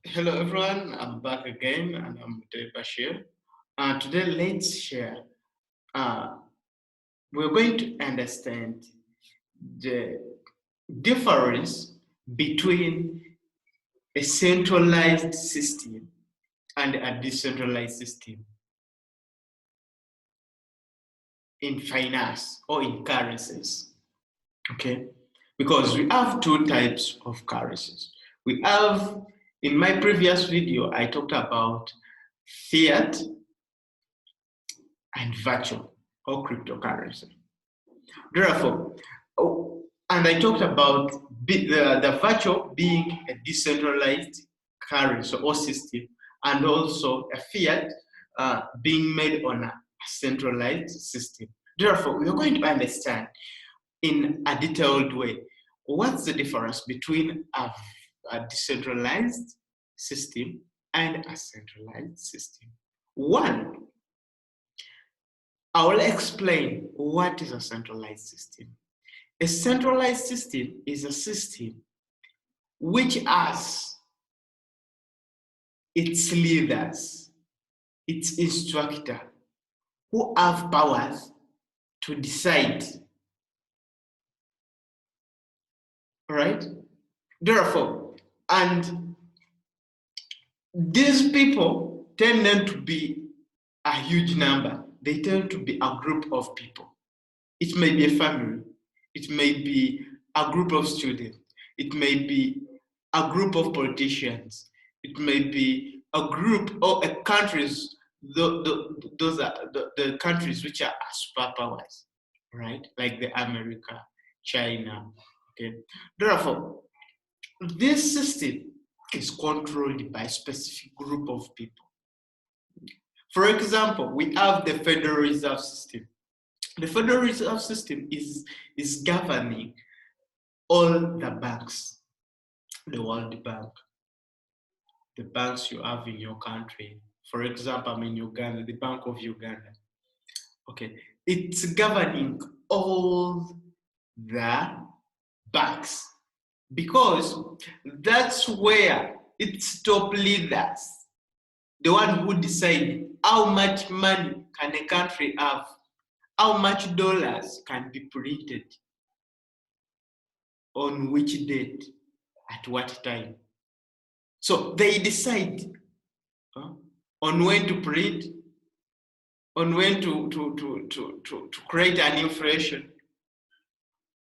Hello everyone, I'm back again and I'm Bashir. Today let's share. Uh, we're going to understand the difference between a centralized system and a decentralized system in finance or in currencies. Okay, because we have two types of currencies. We have, in my previous video, I talked about fiat and virtual or cryptocurrency. Therefore, and I talked about the virtual being a decentralized currency or system, and also a fiat being made on a centralized system. Therefore, we are going to understand in a detailed way what's the difference between a decentralized system and a centralized system. One, I will explain what is a centralized system. A centralized system is a system which has its leaders, its instructor, who have powers to decide. All right? Therefore, and these people tend not to be a huge number. They tend to be a group of people. It may be a family. It may be a group of students. It may be a group of politicians. It may be a group or a countries. Those are the countries which are superpowers, right? Like the America, China. Okay. Therefore, this system is controlled by a specific group of people. For example, we have the Federal Reserve System. The Federal Reserve System is governing all the banks, the World Bank, the banks you have in your country. For example, I'm in Uganda, the Bank of Uganda. Okay, it's governing all the banks because that's where its top leaders, the one who decide how much money can a country have, how much dollars can be printed, on which date, at what time. So they decide on when to print, on when to create an inflation,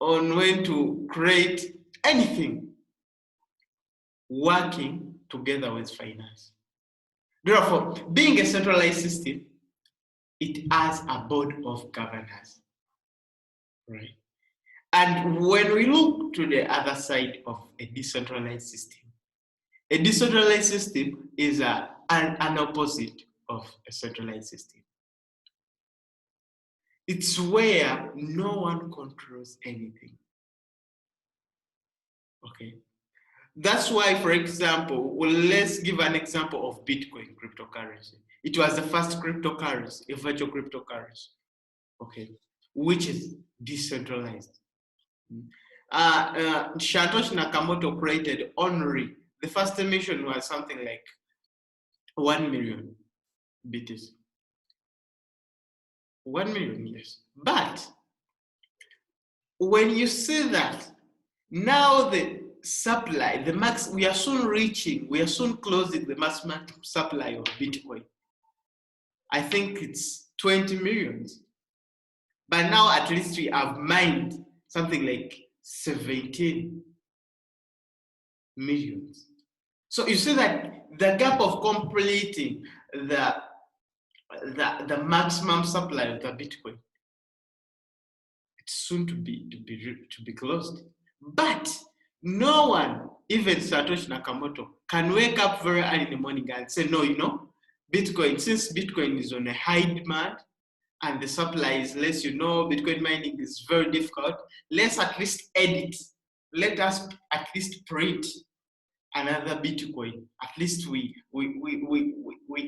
on when to create anything working together with finance. Therefore, being a centralized system, it has a board of governors, right? And when we look to the other side of a decentralized system is an opposite of a centralized system. It's where no one controls anything. Okay. That's why, for example, let's give an example of Bitcoin cryptocurrency. It was the first cryptocurrency, a virtual cryptocurrency, okay, which is decentralized. Satoshi Nakamoto created only, the first emission was something like 1 million BTC. 1 million, yes. But when you see that, now the supply, the max, we are soon closing the maximum supply of Bitcoin. I think it's 20 millions. But now at least we have mined something like 17 millions. So you see that the gap of completing the maximum supply of the Bitcoin, it's soon to be closed. But no one, even Satoshi Nakamoto, can wake up very early in the morning and say, no, Bitcoin, since Bitcoin is on a high demand and the supply is less, Bitcoin mining is very difficult, let's at least edit. Let us at least print another Bitcoin. At least we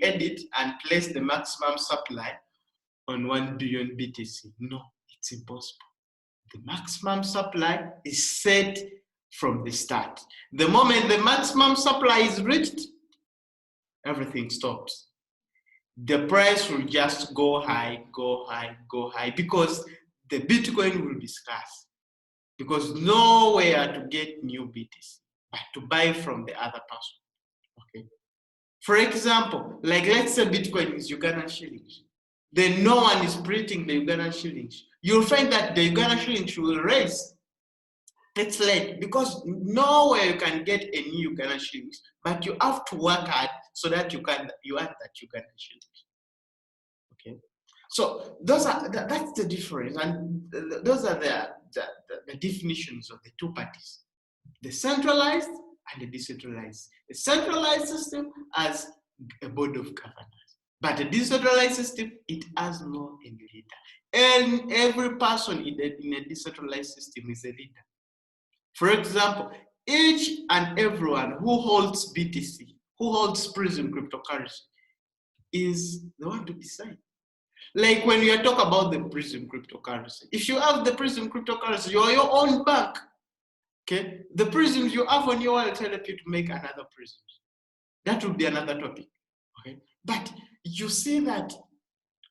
edit and place the maximum supply on 1 billion BTC. No, it's impossible. The maximum supply is set from the start. The moment the maximum supply is reached, everything stops. The price will just go high, go high, go high, because the Bitcoin will be scarce. Because nowhere to get new BTC, but to buy from the other person. Okay. For example, like let's say Bitcoin is Ugandan shillings. Then no one is printing the Ugandan shillings. You'll find that the Ugandan shillings will raise. It's late because nowhere you can get a new Ugandan shillings, but you have to work hard so that you earn that Ugandan shillings. Okay. So that's the difference, and those are the definitions of the two parties: the centralized and the decentralized. The centralized system has a board of governors, but the decentralized system, it has no any leader. And every person in a decentralized system is a leader. For example, each and everyone who holds BTC, who holds prizm cryptocurrency, is the one to decide. Like when you talk about the prizm cryptocurrency, if you have the prizm cryptocurrency, you are your own bank. Okay, the prisms you have on your wallet help you to make another prisms. That would be another topic. Okay, but you see that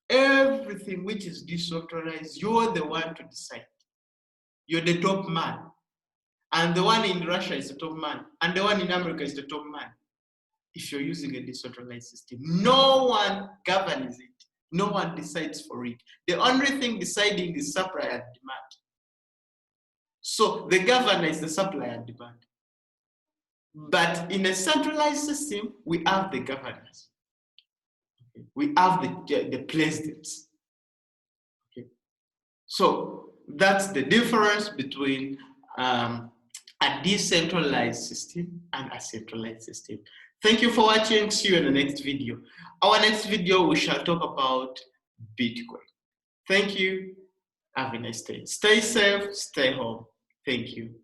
everything which is decentralized, you're the one to decide. You're the top man, and the one in Russia is the top man, and the one in America is the top man. If you're using a decentralized system, no one governs it. No one decides for it. The only thing deciding is supply and demand. So the governor is the supply and demand. But in a centralized system, we have the governors. Okay. We have the presidents. Okay. So that's the difference between a decentralized system and a centralized system. Thank you for watching. See you in the next video. Our next video, we shall talk about Bitcoin. Thank you. Have a nice day. Stay safe, stay home. Thank you.